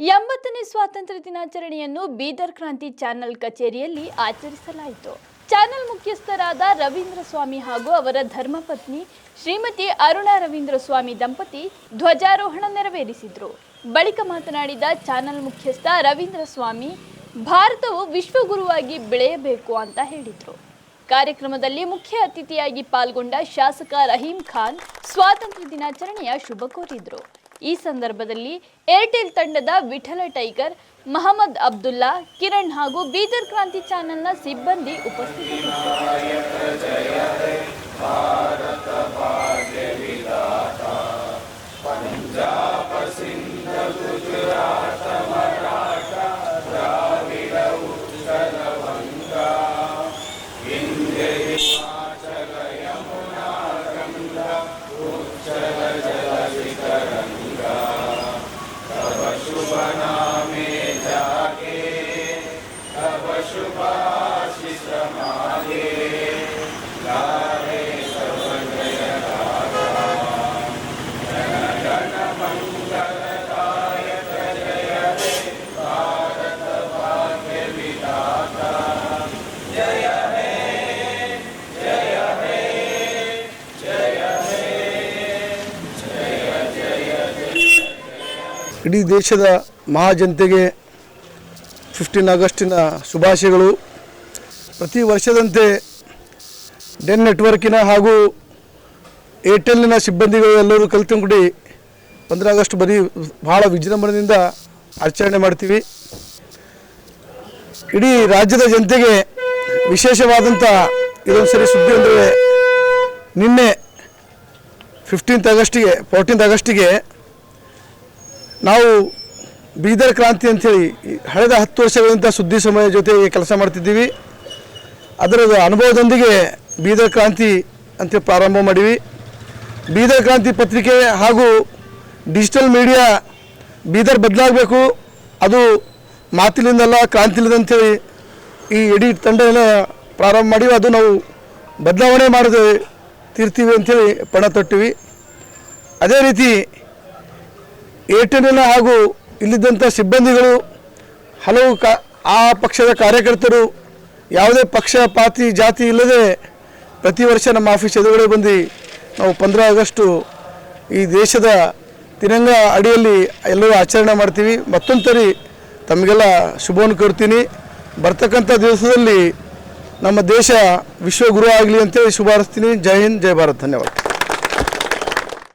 80ನೇ ಸ್ವಾತಂತ್ರ್ಯ ದಿನಾಚರಣೆಯನ್ನು ಬೀದರ್ ಕ್ರಾಂತಿ ಚಾನೆಲ್ ಕಚೇರಿಯಲ್ಲಿ ಆಚರಿಸಲಾಯಿತು. ಚಾನೆಲ್ ಮುಖ್ಯಸ್ಥರಾದ ರವೀಂದ್ರ ಸ್ವಾಮಿ ಹಾಗೂ ಅವರ ಧರ್ಮಪತ್ನಿ ಶ್ರೀಮತಿ ಅರುಣಾ ರವೀಂದ್ರ ಸ್ವಾಮಿ ದಂಪತಿ ಧ್ವಜಾರೋಹಣ ನೆರವೇರಿಸಿದರು. ಬಳಿಕ ಮಾತನಾಡಿದ ಚಾನೆಲ್ ಮುಖ್ಯಸ್ಥ ರವೀಂದ್ರ ಸ್ವಾಮಿ, ಭಾರತವು ವಿಶ್ವಗುರುವಾಗಿ ಬೆಳೆಯಬೇಕು ಅಂತ ಹೇಳಿದರು. ಕಾರ್ಯಕ್ರಮದಲ್ಲಿ ಮುಖ್ಯ ಅತಿಥಿಯಾಗಿ ಪಾಲ್ಗೊಂಡ ಶಾಸಕ ರಹೀಂ ಖಾನ್ ಸ್ವಾತಂತ್ರ್ಯ ದಿನಾಚರಣೆಯ ಶುಭ ಕೋರಿದರು. ಈ ಸಂದರ್ಭದಲ್ಲಿ ಏರ್ಟೆಲ್ ತಂಡದ ವಿಠಲ ಟೈಗರ್, ಮಹಮ್ಮದ್ ಅಬ್ದುಲ್ಲಾ, ಕಿರಣ್ ಹಾಗೂ ಬೀದರ್ ಕ್ರಾಂತಿ ಚಾನೆಲ್ನ ಸಿಬ್ಬಂದಿ ಉಪಸ್ಥಿತರಿದ್ದರು. ಇಡೀ ದೇಶದ ಮಹಾಜನತೆಗೆ 15 ಆಗಸ್ಟಿನ ಶುಭಾಶಯಗಳು. ಪ್ರತಿ ವರ್ಷದಂತೆ ಡೆನ್ ನೆಟ್ವರ್ಕಿನ ಹಾಗೂ ಏರ್ಟೆಲ್ನ ಸಿಬ್ಬಂದಿಗಳು ಎಲ್ಲರೂ ಕಲಿತುಕೊಂಡು 15 ಆಗಸ್ಟ್ ಭಾಳ ವಿಜೃಂಭಣೆಯಿಂದ ಆಚರಣೆ ಮಾಡ್ತೀವಿ. ಇಡೀ ರಾಜ್ಯದ ಜನತೆಗೆ ವಿಶೇಷವಾದಂಥ ಇದೊಂದು ಸರಿ ಸುದ್ದಿ ಅಂದರೆ, ನಿನ್ನೆ 14 ಆಗಸ್ಟಿಗೆ ನಾವು ಬೀದರ್ ಕ್ರಾಂತಿ ಅಂಥೇಳಿ ಕಳೆದ 10 ವರ್ಷಗಳಿಂದ ಸುದ್ದಿ ಸಮಯ ಜೊತೆಗೆ ಕೆಲಸ ಮಾಡ್ತಿದ್ದೀವಿ. ಅದರ ಅನುಭವದೊಂದಿಗೆ ಬೀದರ್ ಕ್ರಾಂತಿ ಅಂತ ಪ್ರಾರಂಭ ಮಾಡೀವಿ. ಬೀದರ್ ಕ್ರಾಂತಿ ಪತ್ರಿಕೆ ಹಾಗೂ ಡಿಜಿಟಲ್ ಮೀಡಿಯಾ ಬೀದರ್ ಬದಲಾಗಬೇಕು, ಅದು ಮಾತಿಲಿಂದಲ್ಲ ಕ್ರಾಂತಿಲಿಂದ ಅಂಥೇಳಿ ಈ ಇಡೀ ತಂಡನ ಪ್ರಾರಂಭ ಮಾಡೀವಿ. ಅದು ನಾವು ಬದಲಾವಣೆ ಮಾಡದೆ ತೀರ್ತೀವಿ ಅಂಥೇಳಿ ಪಣ ತೊಟ್ಟಿವಿ. ಅದೇ ರೀತಿ ಏರ್ಟೆಲ್ನ ಹಾಗೂ ಇಲ್ಲಿದ್ದಂಥ ಸಿಬ್ಬಂದಿಗಳು, ಹಲವು ಆ ಪಕ್ಷದ ಕಾರ್ಯಕರ್ತರು ಯಾವುದೇ ಪಕ್ಷ ಪಾತಿ ಜಾತಿ ಇಲ್ಲದೆ ಪ್ರತಿ ವರ್ಷ ನಮ್ಮ ಆಫೀಸ್ ಎದುರುಗಡೆ ಬಂದು ನಾವು 15 ಆಗಸ್ಟು ಈ ದೇಶದ ತಿರಂಗ ಅಡಿಯಲ್ಲಿ ಎಲ್ಲರೂ ಆಚರಣೆ ಮಾಡ್ತೀವಿ. ಮತ್ತೊಂದು ಸರಿ ತಮಗೆಲ್ಲ ಶುಭವನ್ನು ಕೋರ್ತೀನಿ. ಬರ್ತಕ್ಕಂಥ ದಿವಸದಲ್ಲಿ ನಮ್ಮ ದೇಶ ವಿಶ್ವಗುರು ಆಗಲಿ ಅಂತೇಳಿ ಶುಭ ಹಾರೈಸ್ತೀನಿ. ಜೈ ಹಿಂದ್, ಜೈ ಭಾರತ್. ಧನ್ಯವಾದ.